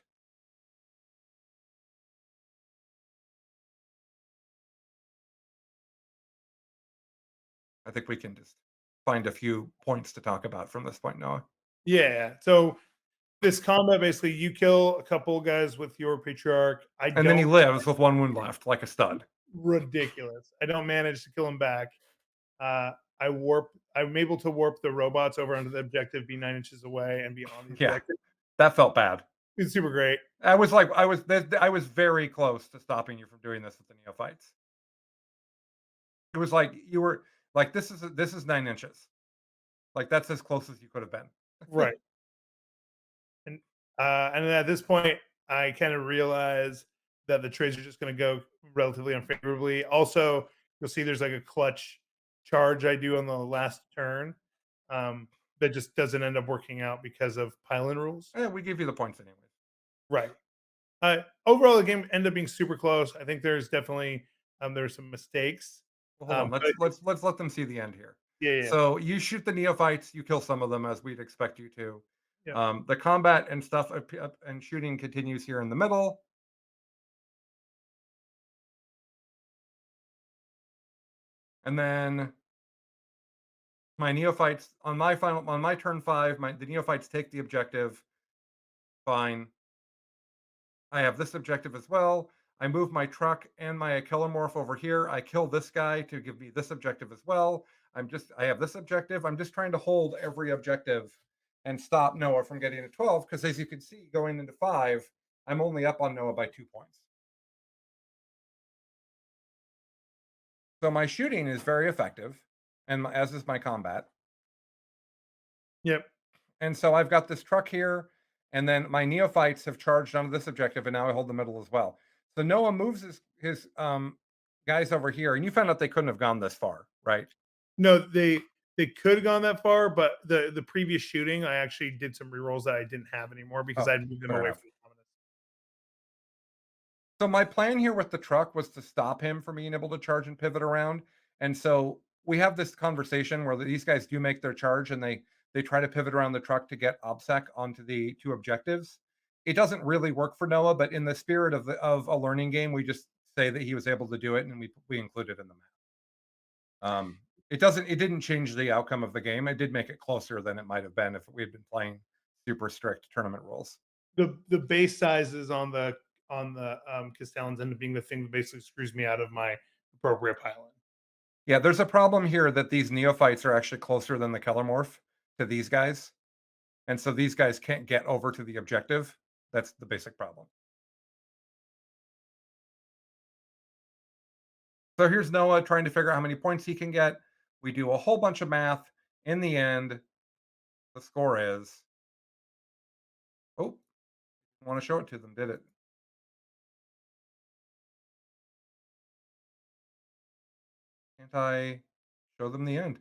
I think we can just find a few points to talk about from this point, Noah. Yeah. So this combat, basically, you kill a couple guys with your Patriarch. I And then he don't. lives with 1 wound left, like a stud. Ridiculous. I don't manage to kill him back. Uh, I warp. I'm able to warp the robots over onto the objective, be 9 inches away, and be on the Yeah, objective. that felt bad. It's super great. I was very close to stopping you from doing this with the neophytes. It was like you were like, this is 9 inches. Like that's as close as you could have been. Right. And then at this point, I kind of realize that the trades are just going to go relatively unfavorably. Also, you'll see there's like a clutch charge I do on the last turn that just doesn't end up working out because of pylon rules. We give you the points anyways. Right. Overall, the game ended up being super close. I think there's definitely there's some mistakes. Well, hold on. But Let's let them see the end here. yeah, yeah, So you shoot the neophytes, you kill some of them as we'd expect you to. yeah. The combat and stuff and shooting continues here in the middle. And then my neophytes on my turn 5, the neophytes take the objective. Fine. I have this objective as well. I move my truck and my Achillomorph over here. I kill this guy to give me this objective as well. I have this objective. I'm just trying to hold every objective and stop Noah from getting to 12 because as you can see going into 5, I'm only up on Noah by 2 points. So my shooting is very effective and as is my combat. Yep. And so I've got this truck here, and then my neophytes have charged onto this objective, and now I hold the middle as well. So Noah moves his guys over here, and you found out they couldn't have gone this far, right? No, they could have gone that far, but the previous shooting, I actually did some rerolls that I didn't have anymore because Oh, I'd moved them fair away enough. from the dominance. So my plan here with the truck was to stop him from being able to charge and pivot around. And so we have this conversation where these guys do make their charge and they try to pivot around the truck to get OBSEC onto the 2 objectives. It doesn't really work for Noah, but in the spirit of a learning game, we just say that he was able to do it and we include it in the map. It didn't change the outcome of the game. It did make it closer than it might have been if we had been playing super strict tournament rules. The base sizes on the Castellans end up being the thing that basically screws me out of my appropriate pylon. Yeah, there's a problem here that these neophytes are actually closer than the Kellermorph to these guys. And so these guys can't get over to the objective. That's the basic problem. So here's Noah trying to figure out how many points he can get. We do a whole bunch of math. In the end, the score is, oh, I want to show it to them, did it? Can't I show them the end?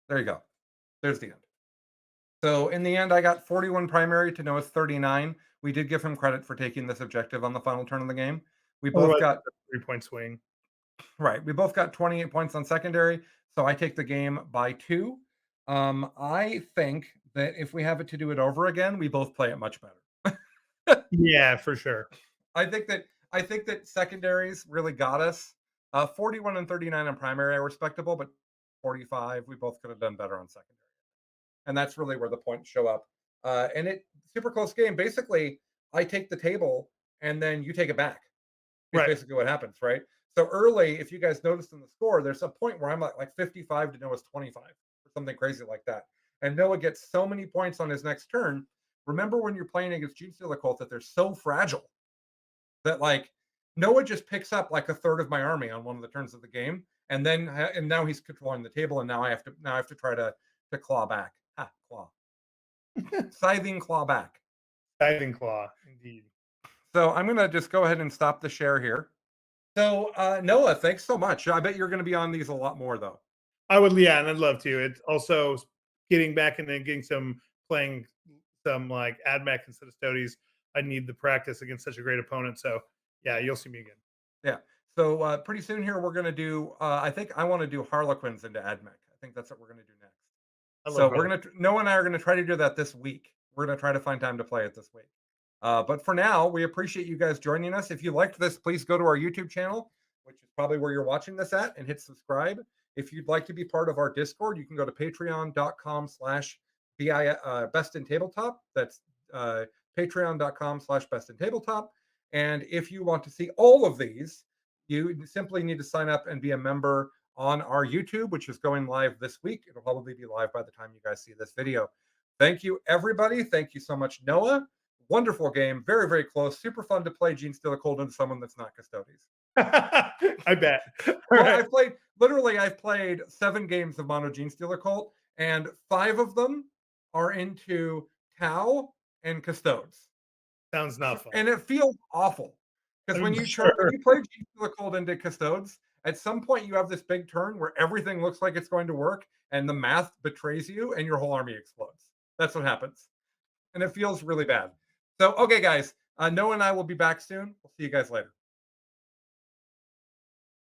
There you go. There's the end. So in the end, I got 41 primary to Noah's 39. We did give him credit for taking this objective on the final turn of the game. We both Otherwise, got it's a 3-point swing. right. We both got 28 points on secondary. So I take the game by 2. I think that if we have it to do it over again, we both play it much better. Yeah, for sure. I think that secondaries really got us. 41 and 39 on primary are respectable, but 45, we both could have done better on secondary. And that's really where the points show up. And it super close game. Basically, I take the table and then you take it back. It's Right. basically what happens, right? So early, if you guys noticed in the score, there's a point where I'm like 55 to Noah's 25 or something crazy like that. And Noah gets so many points on his next turn. Remember when you're playing against Genestealer cult that they're so fragile that like Noah just picks up like a third of my army on one of the turns of the game, and then and now he's controlling the table, and now I have to try to claw back. Claw. Scything claw back. Diving claw, indeed. So I'm gonna just go ahead and stop the share here. So Noah, thanks so much. I bet you're gonna be on these a lot more though. I would, yeah, and I'd love to. It's also getting back and then getting some playing some like Ad Mech instead of Stoties. I need the practice against such a great opponent. So yeah, you'll see me again. Yeah. So pretty soon here we're gonna do. I think I want to do Harlequins into Ad Mech. I think that's what we're gonna do next. I love So we're Harley. gonna Noah and I are gonna try to do that this week. We're gonna try to find time to play it this week. But for now, we appreciate you guys joining us. If you liked this, please go to our YouTube channel, which is probably where you're watching this at, and hit subscribe. If you'd like to be part of our Discord, you can go to patreon.com/best in tabletop. That's patreon.com/best in tabletop. And if you want to see all of these, you simply need to sign up and be a member on our YouTube, which is going live this week. It'll probably be live by the time you guys see this video. Thank you, everybody. Thank you so much, Noah. Wonderful game. Very, very close. Super fun to play Genestealer Cold into someone that's not Custodes. I bet. All Well, right. I've played 7 games of Mono Genestealer Cult, and 5 of them are into Tau and Custodes. Sounds not fun. And it feels awful. Because when I'm you sure. play Genestealer Cold into Custodes, at some point you have this big turn where everything looks like it's going to work, and the math betrays you, and your whole army explodes. That's what happens. And it feels really bad. So, okay, guys, Noah and I will be back soon. We'll see you guys later.